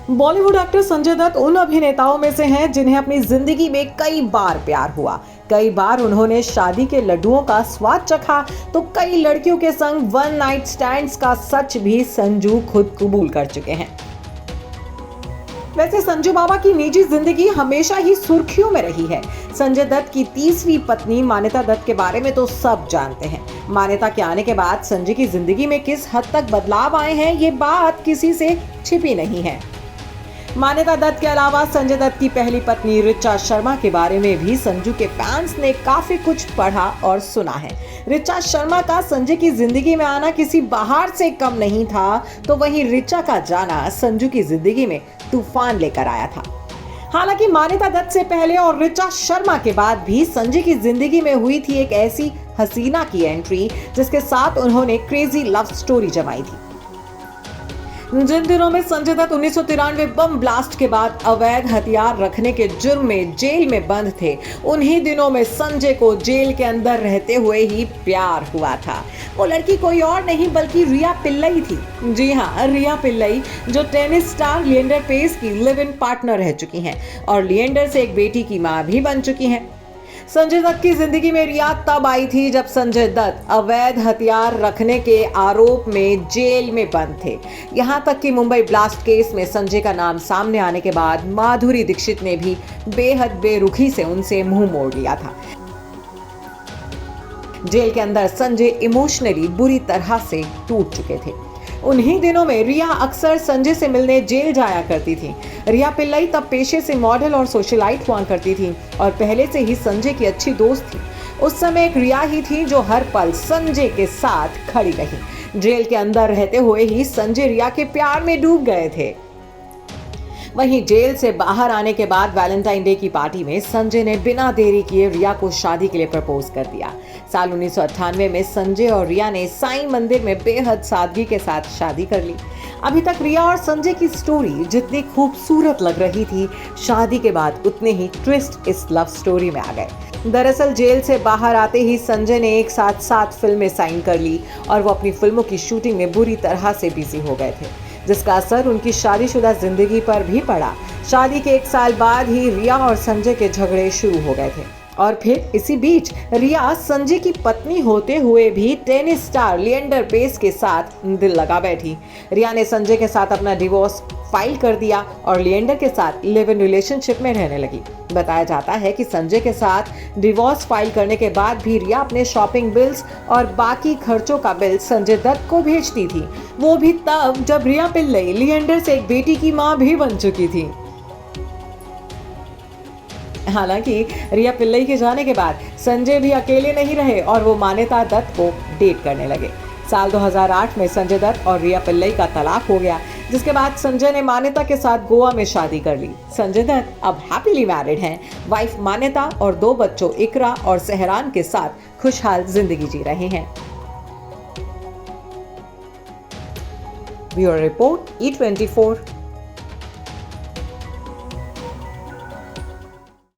Bollywood actor Sanjay Dutt उन अभिनेताओं में से हैं जिन्हें अपनी जिंदगी में कई बार प्यार हुआ। कई बार उन्होंने शादी के लड्डुओं का स्वाद चखा तो कई लड़कियों के संग वन नाइट स्टैंड्स का सच भी संजू खुद कबूल कर चुके हैं। वैसे संजू बाबा की निजी जिंदगी हमेशा ही सुर्खियों में रही है। संजय दत्त की तीसरी पत्नी मान्यता दत्त के बारे में तो सब जानते हैं। मान्यता के आने के बाद संजय की जिंदगी में किस हद तक बदलाव आए हैं, ये बात किसी से छिपी नहीं है। मान्यता दत्त के अलावा संजय दत्त की पहली पत्नी ऋचा शर्मा के बारे में भी संजू के फैंस ने काफी कुछ पढ़ा और सुना है। ऋचा शर्मा का संजय की जिंदगी में आना किसी बाहर से कम नहीं था, तो वहीं ऋचा का जाना संजू की जिंदगी में तूफान लेकर आया था। हालांकि मान्यता दत्त से पहले और ऋचा शर्मा के बाद भी संजय की जिंदगी में हुई थी एक ऐसी हसीना की एंट्री जिसके साथ उन्होंने क्रेजी लव स्टोरी जमाई थी। जिन दिनों में संजय दत्त 1993 बम ब्लास्ट के बाद अवैध हथियार रखने के जुर्म में जेल में बंद थे, उन्हीं दिनों में संजय को जेल के अंदर रहते हुए ही प्यार हुआ था। वो लड़की कोई और नहीं बल्कि रिया पिल्लई थी। जी हाँ, रिया पिल्लई जो टेनिस स्टार लिएंडर पेस की लिव इन पार्टनर रह चुकी हैं और लिएंडर से एक बेटी की मां भी बन चुकी हैं। संजय दत्त की जिंदगी में रिया तब आई थी जब संजय दत्त अवैध हथियार रखने के आरोप में जेल में बंद थे। यहां तक कि मुंबई ब्लास्ट केस में संजय का नाम सामने आने के बाद माधुरी दीक्षित ने भी बेहद बेरुखी से उनसे मुंह मोड़ लिया था। जेल के अंदर संजय इमोशनली बुरी तरह से टूट चुके थे। उन्हीं दिनों में रिया अक्सर संजय से मिलने जेल जाया करती थी। रिया पिल्लई तब पेशे से मॉडल और सोशलाइट हुआ करती थी और पहले से ही संजय की अच्छी दोस्त थी। उस समय एक रिया ही थी जो हर पल संजय के साथ खड़ी रही। जेल के अंदर रहते हुए ही संजय रिया के प्यार में डूब गए थे। वहीं जेल से बाहर आने के बाद वैलेंटाइन डे की पार्टी में संजय ने बिना देरी किए रिया को शादी के लिए प्रपोज कर दिया। साल 1998 में संजय और रिया ने साईं मंदिर में बेहद सादगी के साथ शादी कर ली। अभी तक रिया और संजय की स्टोरी जितनी खूबसूरत लग रही थी, शादी के बाद उतने ही ट्विस्ट इस लव स्टोरी में आ गए। दरअसल जेल से बाहर आते ही संजय ने एक साथ 7 फिल्में साइन कर ली और वो अपनी फिल्मों की शूटिंग में बुरी तरह से बिजी हो गए थे, जिसका असर उनकी शादीशुदा जिंदगी पर भी पड़ा। शादी के 1 साल बाद ही रिया और संजय के झगड़े शुरू हो गए थे और फिर इसी बीच रिया संजय की पत्नी होते हुए भी टेनिस स्टार लिएंडर पेस के साथ दिल लगा बैठी। रिया ने संजय के साथ अपना डिवोर्स फाइल कर दिया और लिएंडर के साथ लिव इन रिलेशनशिप में रहने लगी। बताया जाता है कि संजय के साथ डिवोर्स फाइल करने के बाद भी रिया अपने शॉपिंग बिल्स और बाकी खर्चों का बिल संजय दत्त को भेजती थी, वो भी तब जब रिया पिल्लई लिएंडर से एक बेटी की मां भी बन चुकी थी। हालांकि रिया पिल्लई के जाने के बाद संजय भी अकेले नहीं रहे और वो मान्यता दत्त को डेट करने लगे। साल 2008 में संजय दत्त और रिया पिल्लई का तलाक हो गया, जिसके बाद संजय ने मान्यता के साथ गोवा में शादी कर ली। संजय दत्त अब हैप्पीली मैरिड हैं, वाइफ मान्यता और 2 बच्चों इकरा और सहरान के साथ खुशहाल जिंदगी जी रहे हैं। Bureau report E24।